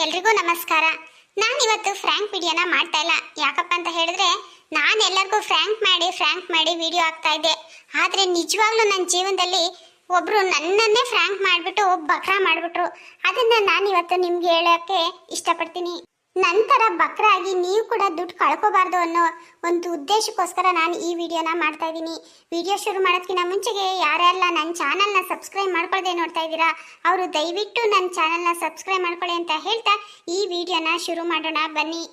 ಎಲ್ರಿಗೂ ನಮಸ್ಕಾರ. ನಾನು ಇವತ್ತು ಫ್ರ್ಯಾಂಕ್ ವಿಡಿಯೋನ ಮಾಡ್ತಾ ಇಲ್ಲ. ಯಾಕಪ್ಪ ಅಂತ ಹೇಳಿದ್ರೆ ನಾನು ಎಲ್ಲರಿಗೂ ಫ್ರ್ಯಾಂಕ್ ಮಾಡಿ ವಿಡಿಯೋ ಹಾಕ್ತಾ ಇದ್ದೆ. ಆದರೆ ನಿಜವಾಗ್ಲೂ ನನ್ನ ಜೀವನದಲ್ಲಿ ಒಬ್ರು ನನ್ನನ್ನೇ ಫ್ರ್ಯಾಂಕ್ ಮಾಡಿಬಿಟ್ಟು ಬಕ್ರಾ ಮಾಡಿಬಿಟ್ರು. ಅದನ್ನ ನಾನು ಇವತ್ತು ನಿಮ್ಗೆ ಹೇಳೋಕ್ಕೆ ಇಷ್ಟಪಡ್ತೀನಿ. ನಂತರ ಬಕ್ರಾ ಆಗಿ ನೀವು ಕೂಡ ದುಡ್ಡು ಕಳ್ಕೋಬಾರ್ದು ಅನ್ನೋ ಒಂದು ಉದ್ದೇಶಕ್ಕೋಸ್ಕರ ನಾನು ಈ ವಿಡಿಯೋನ ಮಾಡ್ತಾ ಇದ್ದೀನಿ. ವಿಡಿಯೋ ಶುರು ಮಾಡೋದಕ್ಕಿಂತ ಮುಂಚೆಗೆ ಯಾರೆಲ್ಲ ನನ್ನ ಚಾನಲ್ನ ಸಬ್ಸ್ಕ್ರೈಬ್ ಮಾಡ್ಕೊಳ್ಳದೆ ನೋಡ್ತಾ ಇದ್ದೀರಾ ಅವರು ದಯವಿಟ್ಟು ನನ್ನ ಚಾನಲ್ನ ಸಬ್ಸ್ಕ್ರೈಬ್ ಮಾಡ್ಕೊಳ್ಳಿ ಅಂತ ಹೇಳ್ತಾ ಈ ವಿಡಿಯೋನ ಶುರು ಮಾಡೋಣ ಬನ್ನಿ.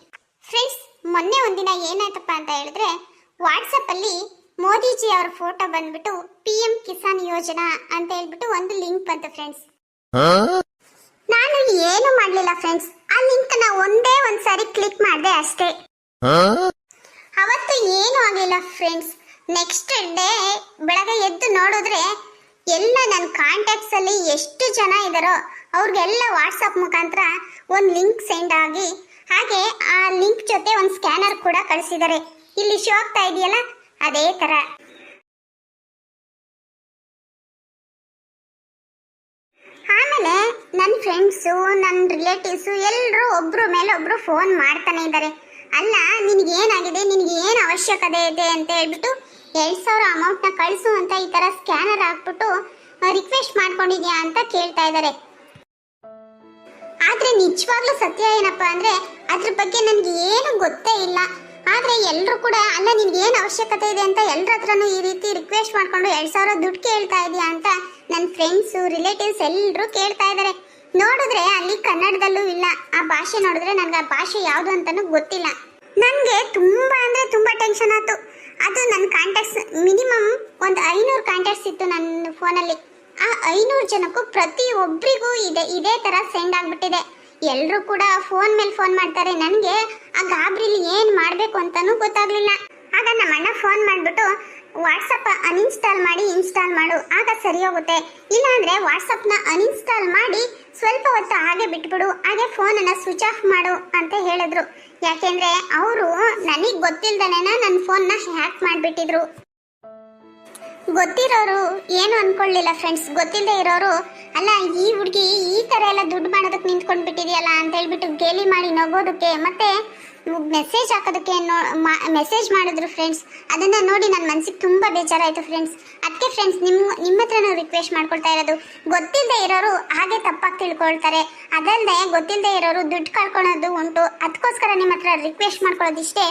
ಫ್ರೆಂಡ್ಸ್, ಮೊನ್ನೆ ಒಂದಿನ ಏನಾಯ್ತಪ್ಪ ಅಂತ ಹೇಳಿದ್ರೆ ವಾಟ್ಸಪ್ಪಲ್ಲಿ ಮೋದಿಜಿ ಅವ್ರ ಫೋಟೋ ಬಂದ್ಬಿಟ್ಟು PM ಕಿಸಾನ್ ಯೋಜನಾ ಅಂತ ಹೇಳ್ಬಿಟ್ಟು ಒಂದು ಲಿಂಕ್ ಬಂತು ಫ್ರೆಂಡ್ಸ್. ನಾನು ಏನು ಮಾಡಲಿಲ್ಲ ಫ್ರೆಂಡ್ಸ್, ಆ ಲಿಂಕ್ ನ ಒಂದೇ ಒಂದ್ಸಾರಿ ಕ್ಲಿಕ್ ಮಾಡಿದೆ ಅಷ್ಟೇ. ಅವತ್ತು ಏನು ಆಗಲಿಲ್ಲ ಫ್ರೆಂಡ್ಸ್. ನೆಕ್ಸ್ಟ್ ಡೇ ಬೆಳಗ್ಗೆ ಎದ್ದು ನೋಡಿದ್ರೆ ಎಲ್ಲ ನನ್ನ ಕಾಂಟ್ಯಾಕ್ಟ್ಸ್ ಅಲ್ಲಿ ಎಷ್ಟು ಜನ ಇದ್ದಾರೋ ಅವ್ರಿಗೆಲ್ಲ ವಾಟ್ಸಪ್ ಮುಖಾಂತರ ಒಂದು ಲಿಂಕ್ ಸೆಂಡ್ ಆಗಿ ಹಾಗೆ ಆ ಲಿಂಕ್ ಜೊತೆ ಒಂದು ಸ್ಕ್ಯಾನರ್ ಕೂಡ ಕಳಿಸಿದ್ದಾರೆ. ಇಲ್ಲಿ ಶೋ ಆಗ್ತಾ ಇದೆಯಲ್ಲ ಅದೇ ತರ. ಆಮೇಲೆ ನನ್ನ ಫ್ರೆಂಡ್ಸು ನನ್ನ ರಿಲೇಟಿವ್ಸು ಎಲ್ಲರೂ ಒಬ್ರು ಮೇಲೆ ಒಬ್ರು ಫೋನ್ ಮಾಡ್ತಾನೆ ಇದ್ದಾರೆ. ಅಲ್ಲ, ನಿನಗೇನಾಗಿದೆ, ನಿನಗೆ ಏನು ಅವಶ್ಯಕತೆ ಇದೆ ಅಂತ ಹೇಳ್ಬಿಟ್ಟು 2000 ಅಮೌಂಟ್ನ ಕಳಿಸು ಅಂತ ಈ ಥರ ಸ್ಕ್ಯಾನರ್ ಹಾಕ್ಬಿಟ್ಟು ರಿಕ್ವೆಸ್ಟ್ ಮಾಡ್ಕೊಂಡಿದ್ಯಾ ಅಂತ ಕೇಳ್ತಾ ಇದ್ದಾರೆ. ಆದರೆ ನಿಜವಾಗ್ಲೂ ಸತ್ಯ ಏನಪ್ಪ ಅಂದರೆ ಅದ್ರ ಬಗ್ಗೆ ನನಗೆ ಏನು ಗೊತ್ತೇ ಇಲ್ಲ. ಆದರೆ ಎಲ್ಲರೂ ಕೂಡ ಅಲ್ಲ ನಿನ್ಗೆ ಏನು ಅವಶ್ಯಕತೆ ಇದೆ ಅಂತ ಎಲ್ಲರ ಹತ್ರನೂ ಈ ರೀತಿ ರಿಕ್ವೆಸ್ಟ್ ಮಾಡ್ಕೊಂಡು 2000 ದುಡ್ಡು ಕೇಳ್ತಾ ಇದೆಯಾ ಅಂತ ನನ್ನ ಫ್ರೆಂಡ್ಸು ರಿಲೇಟಿವ್ಸ್ ಎಲ್ಲರೂ ಕೇಳ್ತಾ ಇದ್ದಾರೆ. ನೋಡಿದ್ರೆ ಅಲ್ಲಿ ಕನ್ನಡದಲ್ಲೂ ಇಲ್ಲ. ಆ ಭಾಷೆ ನೋಡಿದ್ರೆ ನನಗೆ ಆ ಭಾಷೆ ಯಾವುದು ಅಂತಲೂ ಗೊತ್ತಿಲ್ಲ. ನನಗೆ ತುಂಬ ಅಂದರೆ ತುಂಬ ಟೆನ್ಷನ್ ಆಯಿತು. ಅದು ನನ್ನ ಕಾಂಟ್ಯಾಕ್ಟ್ಸ್ ಮಿನಿಮಮ್ ಒಂದು 500 ಕಾಂಟ್ಯಾಕ್ಟ್ಸ್ ಇತ್ತು ನನ್ನ ಫೋನಲ್ಲಿ. ಆ 500 ಜನಕ್ಕೂ ಪ್ರತಿ ಒಬ್ಬರಿಗೂ ಇದೇ ಥರ ಸೆಂಡ್ ಆಗಿಬಿಟ್ಟಿದೆ. ಎಲ್ಲರೂ ಕೂಡ ಫೋನ್ ಮೇಲೆ ಫೋನ್ ಮಾಡ್ತಾರೆ. ನನಗೆ ಆ ಗಾಬರಿಲಿ ಏನು ಮಾಡಬೇಕು ಅಂತಲೂ ಗೊತ್ತಾಗಲಿಲ್ಲ. ಆಗ ನಮ್ಮ ಅಣ್ಣ ಫೋನ್ ಮಾಡಿಬಿಟ್ಟು ವಾಟ್ಸಪ್ ಅನ್ಇನ್ಸ್ಟಾಲ್ ಮಾಡಿ ಇನ್ಸ್ಟಾಲ್ ಮಾಡು, ಆಗ ಸರಿ ಹೋಗುತ್ತೆ. ಇಲ್ಲಾಂದರೆ ವಾಟ್ಸಪ್ನ ಅನ್ಇನ್ಸ್ಟಾಲ್ ಮಾಡಿ ಸ್ವಲ್ಪ ಹೊತ್ತು ಹಾಗೆ ಬಿಟ್ಬಿಡು, ಹಾಗೆ ಫೋನನ್ನು ಸ್ವಿಚ್ ಆಫ್ ಮಾಡು ಅಂತ ಹೇಳಿದ್ರು. ಯಾಕೆಂದರೆ ಅವರು ನನಗೆ ಗೊತ್ತಿಲ್ದನೇ ನನ್ನ ಫೋನ್ನ ಹ್ಯಾಕ್ ಮಾಡಿಬಿಟ್ಟಿದ್ರು. ಗೊತ್ತಿರೋರು ಏನು ಅನ್ಕೊಳ್ಳಿಲ್ಲ ಫ್ರೆಂಡ್ಸ್. ಗೊತ್ತಿಲ್ಲದೆ ಇರೋರು ಅಲ್ಲ ಈ ಹುಡುಗಿ ಈ ಥರ ಎಲ್ಲ ದುಡ್ಡು ಮಾಡೋದಕ್ಕೆ ನಿಂತ್ಕೊಂಡು ಬಿಟ್ಟಿದೆಯಲ್ಲ ಅಂತ ಹೇಳ್ಬಿಟ್ಟು ಗೇಲಿ ಮಾಡಿ ನಗೋದಕ್ಕೆ ಮತ್ತೆ ಮೆಸೇಜ್ ಹಾಕೋದಕ್ಕೆ ಮೆಸೇಜ್ ಮಾಡಿದ್ರು ಫ್ರೆಂಡ್ಸ್. ಅದನ್ನು ನೋಡಿ ನನ್ನ ಮನಸ್ಸಿಗೆ ತುಂಬ ಬೇಜಾರಾಯಿತು ಫ್ರೆಂಡ್ಸ್. ಅದಕ್ಕೆ ಫ್ರೆಂಡ್ಸ್ ನಿಮ್ಮ ಹತ್ರನೂ ರಿಕ್ವೆಸ್ಟ್ ಮಾಡ್ಕೊಳ್ತಾ ಇರೋದು, ಗೊತ್ತಿಲ್ಲದೆ ಇರೋರು ಹಾಗೆ ತಪ್ಪಾಗಿ ತಿಳ್ಕೊಳ್ತಾರೆ. ಅದಲ್ಲದೆ ಗೊತ್ತಿಲ್ಲದೆ ಇರೋರು ದುಡ್ಡು ಕಳ್ಕೊಳ್ಳೋದು ಉಂಟು. ಅದಕ್ಕೋಸ್ಕರ ನಿಮ್ಮ ಹತ್ರ ರಿಕ್ವೆಸ್ಟ್ ಮಾಡ್ಕೊಳ್ಳೋದಿಷ್ಟೇ,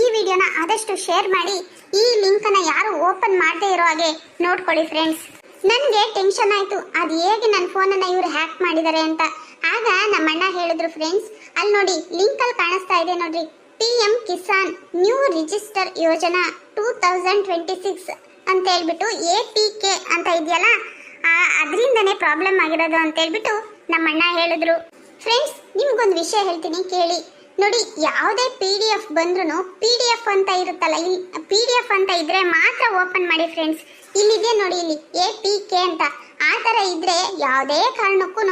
ಈ ವಿಡಿಯೋನ ಆದಷ್ಟು ಶೇರ್ ಮಾಡಿ ಈ ಲಿಂಕನ್ನು ಯಾರು ಓಪನ್ ಮಾಡದೇ ಇರೋ ಹಾಗೆ ನೋಡ್ಕೊಳ್ಳಿ ಫ್ರೆಂಡ್ಸ್. ನನಗೆ ಟೆನ್ಷನ್ ಆಯಿತು, ಅದು ಹೇಗೆ ನನ್ನ ಫೋನನ್ನು ಇವರು ಹ್ಯಾಕ್ ಮಾಡಿದ್ದಾರೆ ಅಂತ. ಆಗ ನಮ್ಮ ಅಣ್ಣ ಹೇಳಿದ್ರು ಫ್ರೆಂಡ್ಸ್, ಅಲ್ಲಿ ನೋಡಿ ಲಿಂಕಲ್ಲಿ ಕಾಣಿಸ್ತಾ ಇದೆ ನೋಡ್ರಿ, PM ಕಿಸಾನ್ ನ್ಯೂ ರಿಜಿಸ್ಟರ್ ಯೋಜನಾ 2026 ಅಂತ ಹೇಳ್ಬಿಟ್ಟು APK ಅಂತ ಇದೆಯಲ್ಲ, ಅದರಿಂದನೇ ಪ್ರಾಬ್ಲಮ್ ಆಗಿರೋದು ಅಂತ ಹೇಳ್ಬಿಟ್ಟು ನಮ್ಮ ಅಣ್ಣ ಹೇಳಿದ್ರು. ಫ್ರೆಂಡ್ಸ್, ನಿಮ್ಗೊಂದು ವಿಷಯ ಹೇಳ್ತೀನಿ ಕೇಳಿ ನೋಡಿ. ಯಾವುದೇ PDF ಬಂದ್ರೂ PDF ಅಂತ ಇರುತ್ತಲ್ಲ, PDF ಅಂತ ಇದ್ರೆ ಮಾತ್ರ ಓಪನ್ ಮಾಡಿ ಫ್ರೆಂಡ್ಸ್. ಇಲ್ಲಿದೆ ನೋಡಿ, ಇಲ್ಲಿ APK ಅಂತ. ಆ ಥರ ಇದ್ರೆ ಯಾವುದೇ ಕಾರಣಕ್ಕೂ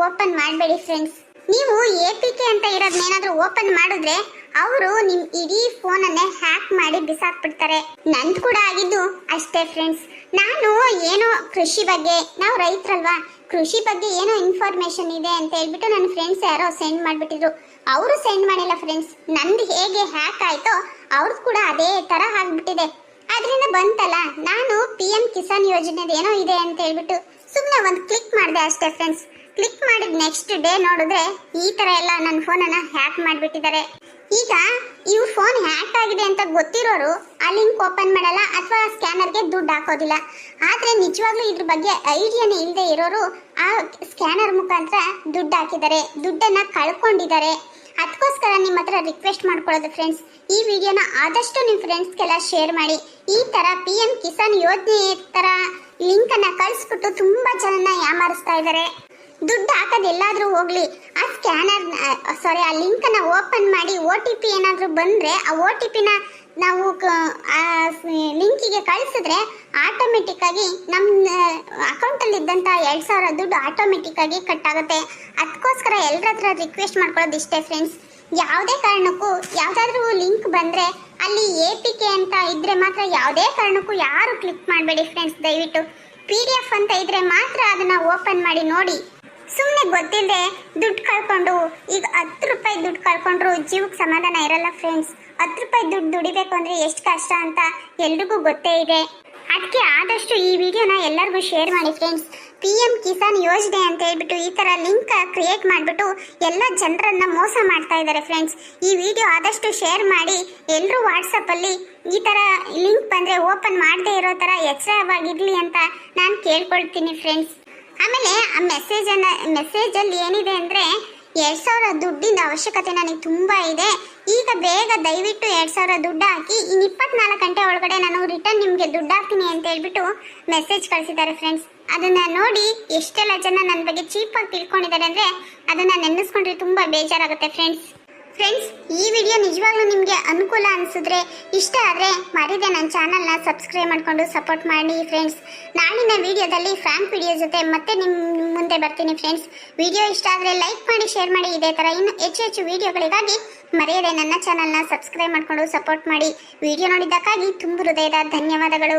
ಓಪನ್ ಮಾಡಬೇಡಿ ಫ್ರೆಂಡ್ಸ್. ನೀವು APK ಅಂತ ಇರೋದನ್ನೇನಾದ್ರೂ ಓಪನ್ ಮಾಡಿದ್ರೆ ಅವರು ನಿಮ್ಮ ಇಡೀ ಫೋನನ್ನೇ ಹ್ಯಾಕ್ ಮಾಡಿ ಬಿಸಾಕ್ಬಿಡ್ತಾರೆ. ನಂದು ಕೂಡ ಆಗಿದ್ದು ಅಷ್ಟೇ ಫ್ರೆಂಡ್ಸ್. ನಾನು ಏನೋ ಕೃಷಿ ಬಗ್ಗೆ, ನಾವು ರೈತರಲ್ವಾ, ಕೃಷಿ ಬಗ್ಗೆ ಏನೋ ಇನ್ಫಾರ್ಮೇಶನ್ ಇದೆ ಅಂತ ಹೇಳ್ಬಿಟ್ಟು ನನ್ನ ಫ್ರೆಂಡ್ಸ್ ಯಾರೋ ಸೆಂಡ್ ಮಾಡಿಬಿಟ್ಟಿದ್ರು. ಅವರು ಸೆಂಡ್ ಮಾಡಿಲ್ಲ ಫ್ರೆಂಡ್ಸ್. ನಂದು ಹೇಗೆ ಹ್ಯಾಕ್ ಆಯಿತೋ ಅವ್ರದ್ದು ಕೂಡ ಅದೇ ಥರ ಆಗಿಬಿಟ್ಟಿದೆ. ಅದರಿಂದ ಬಂತಲ್ಲ, ನಾನು PM ಕಿಸಾನ್ ಯೋಜನೆದು ಏನೋ ಇದೆ ಅಂತ ಹೇಳ್ಬಿಟ್ಟು ಸುಮ್ಮನೆ ಒಂದು ಕ್ಲಿಕ್ ಮಾಡಿದೆ ಅಷ್ಟೇ ಫ್ರೆಂಡ್ಸ್. ಕ್ಲಿಕ್ ಮಾಡಿದ ನೆಕ್ಸ್ಟ್ ಡೇ ನೋಡಿದ್ರೆ ಈ ಥರ ಎಲ್ಲ ನನ್ನ ಫೋನನ್ನು ಹ್ಯಾಕ್ ಮಾಡಿಬಿಟ್ಟಿದ್ದಾರೆ. ಈಗ ಇವ್ರ ಫೋನ್ ಹ್ಯಾಕ್ ಆಗಿದೆ ಅಂತ ಗೊತ್ತಿರೋರು ಆ ಲಿಂಕ್ ಓಪನ್ ಮಾಡಲ್ಲ ಅಥವಾ ಸ್ಕ್ಯಾನರ್ಗೆ ದುಡ್ಡು ಹಾಕೋದಿಲ್ಲ. ಆದರೆ ನಿಜವಾಗ್ಲೂ ಇದ್ರ ಬಗ್ಗೆ ಐಡಿಯಾನೇ ಇಲ್ಲದೆ ಇರೋರು ಆ ಸ್ಕ್ಯಾನರ್ ಮುಖಾಂತರ ದುಡ್ಡು ಹಾಕಿದ್ದಾರೆ, ದುಡ್ಡನ್ನು ಕಳ್ಕೊಂಡಿದ್ದಾರೆ. ಅದಕ್ಕೋಸ್ಕರ ನಿಮ್ಮ ಹತ್ರ ರಿಕ್ವೆಸ್ಟ್ ಮಾಡ್ಕೊಳ್ಳೋದು ಫ್ರೆಂಡ್ಸ್, ಈ ವಿಡಿಯೋನ ಆದಷ್ಟು ನಿಮ್ಮ ಫ್ರೆಂಡ್ಸ್ಗೆಲ್ಲ ಶೇರ್ ಮಾಡಿ. ಈ ಥರ PM ಕಿಸಾನ್ ಯೋಜನೆ ಥರ ಲಿಂಕನ್ನು ಕಳಿಸ್ಬಿಟ್ಟು ತುಂಬ ಜನನ ಯಾಮಾರಿಸ್ತಾ ಇದ್ದಾರೆ. ದುಡ್ಡು ಹಾಕೋದೆಲ್ಲಾದರೂ ಹೋಗಲಿ, ಆ ಆ ಲಿಂಕನ್ನು ಓಪನ್ ಮಾಡಿ OTP ಏನಾದರೂ ಬಂದರೆ ಆ OTPನ ನಾವು ಆ ಲಿಂಕಿಗೆ ಕಳಿಸಿದ್ರೆ ಆಟೋಮೆಟಿಕ್ಕಾಗಿ ನಮ್ಮ ಅಕೌಂಟಲ್ಲಿದ್ದಂಥ 2000 ದುಡ್ಡು ಆಟೋಮೆಟಿಕ್ಕಾಗಿ ಕಟ್ ಆಗುತ್ತೆ. ಅದಕ್ಕೋಸ್ಕರ ಎಲ್ಲರ ಹತ್ರ ರಿಕ್ವೆಸ್ಟ್ ಮಾಡ್ಕೊಳ್ಳೋದು ಇಷ್ಟೇ ಫ್ರೆಂಡ್ಸ್. ಯಾವುದೇ ಕಾರಣಕ್ಕೂ ಯಾವುದಾದ್ರೂ ಲಿಂಕ್ ಬಂದರೆ ಅಲ್ಲಿ APK ಅಂತ ಇದ್ದರೆ ಮಾತ್ರ ಯಾವುದೇ ಕಾರಣಕ್ಕೂ ಯಾರು ಕ್ಲಿಕ್ ಮಾಡಬೇಡಿ ಫ್ರೆಂಡ್ಸ್. ದಯವಿಟ್ಟು PDF ಅಂತ ಇದ್ದರೆ ಮಾತ್ರ ಅದನ್ನು ಓಪನ್ ಮಾಡಿ ನೋಡಿ. ಸುಮ್ಮನೆ ಗೊತ್ತಿಲ್ಲದೆ ದುಡ್ಡು ಕಳ್ಕೊಂಡು ಈಗ 10 ರೂಪಾಯಿ ದುಡ್ಡು ಕಳ್ಕೊಂಡ್ರು ಜೀವಕ್ಕೆ ಸಮಾಧಾನ ಇರಲ್ಲ ಫ್ರೆಂಡ್ಸ್. 10 ರೂಪಾಯಿ ದುಡ್ಡು ದುಡಿಬೇಕು ಅಂದರೆ ಎಷ್ಟು ಕಷ್ಟ ಅಂತ ಎಲ್ರಿಗೂ ಗೊತ್ತೇ ಇದೆ. ಅದಕ್ಕೆ ಆದಷ್ಟು ಈ ವಿಡಿಯೋನ ಎಲ್ಲರಿಗೂ ಶೇರ್ ಮಾಡಿ ಫ್ರೆಂಡ್ಸ್. PM ಕಿಸಾನ್ ಯೋಜನೆ ಅಂತ ಹೇಳ್ಬಿಟ್ಟು ಈ ಥರ ಲಿಂಕ್ ಕ್ರಿಯೇಟ್ ಮಾಡಿಬಿಟ್ಟು ಎಲ್ಲ ಜನರನ್ನ ಮೋಸ ಮಾಡ್ತಾ ಇದ್ದಾರೆ ಫ್ರೆಂಡ್ಸ್. ಈ ವಿಡಿಯೋ ಆದಷ್ಟು ಶೇರ್ ಮಾಡಿ ಎಲ್ಲರೂ ವಾಟ್ಸಪ್ಪಲ್ಲಿ ಈ ಥರ ಲಿಂಕ್ ಬಂದರೆ ಓಪನ್ ಮಾಡದೇ ಇರೋ ಥರ ಎಚ್ಚರವಾಗಿರಲಿ ಅಂತ ನಾನು ಕೇಳ್ಕೊಳ್ತೀನಿ ಫ್ರೆಂಡ್ಸ್. ಆಮೇಲೆ ಆ ಮೆಸೇಜಲ್ಲಿ ಏನಿದೆ ಅಂದರೆ 2000 ದುಡ್ಡಿನ ಅವಶ್ಯಕತೆ ನನಗೆ ತುಂಬ ಇದೆ, ಈಗ ಬೇಗ ದಯವಿಟ್ಟು 2000 ದುಡ್ಡು ಹಾಕಿ ಇನ್ನು 24 ಗಂಟೆ ಒಳಗಡೆ ನಾನು ರಿಟರ್ನ್ ನಿಮಗೆ ದುಡ್ಡು ಹಾಕ್ತೀನಿ ಅಂತ ಹೇಳ್ಬಿಟ್ಟು ಮೆಸೇಜ್ ಕಳಿಸಿದ್ದಾರೆ ಫ್ರೆಂಡ್ಸ್. ಅದನ್ನು ನೋಡಿ ಎಷ್ಟೆಲ್ಲ ಜನ ನನ್ನ ಬಗ್ಗೆ ಚೀಪಾಗಿ ತಿಳ್ಕೊಂಡಿದ್ದಾರೆ ಅಂದರೆ ಅದನ್ನು ನೆನೆಸ್ಕೊಂಡ್ರೆ ತುಂಬ ಬೇಜಾರಾಗುತ್ತೆ ಫ್ರೆಂಡ್ಸ್. ಈ ವಿಡಿಯೋ ನಿಜವಾಗ್ಲೂ ನಿಮಗೆ ಅನುಕೂಲ ಅನಿಸಿದ್ರೆ, ಇಷ್ಟ ಆದರೆ ಮರಿದೆ ನನ್ನ ಚಾನಲ್ನ ಸಬ್ಸ್ಕ್ರೈಬ್ ಮಾಡಿಕೊಂಡು ಸಪೋರ್ಟ್ ಮಾಡಿ ಫ್ರೆಂಡ್ಸ್. ನಾಳಿನ ವಿಡಿಯೋದಲ್ಲಿ ಫ್ರ್ಯಾಂಕ್ ವಿಡಿಯೋ ಜೊತೆ ಮತ್ತೆ ನಿಮ್ಮ ಮುಂದೆ ಬರ್ತೀನಿ ಫ್ರೆಂಡ್ಸ್. ವಿಡಿಯೋ ಇಷ್ಟ ಆದರೆ ಲೈಕ್ ಮಾಡಿ, ಶೇರ್ ಮಾಡಿ. ಇದೇ ಥರ ಇನ್ನು ಹೆಚ್ಚು ವಿಡಿಯೋಗಳಿಗಾಗಿ ಮರೆಯದೆ ನನ್ನ ಚಾನಲ್ನ ಸಬ್ಸ್ಕ್ರೈಬ್ ಮಾಡಿಕೊಂಡು ಸಪೋರ್ಟ್ ಮಾಡಿ. ವಿಡಿಯೋ ನೋಡಿದ್ದಕ್ಕಾಗಿ ತುಂಬ ಹೃದಯದ ಧನ್ಯವಾದಗಳು.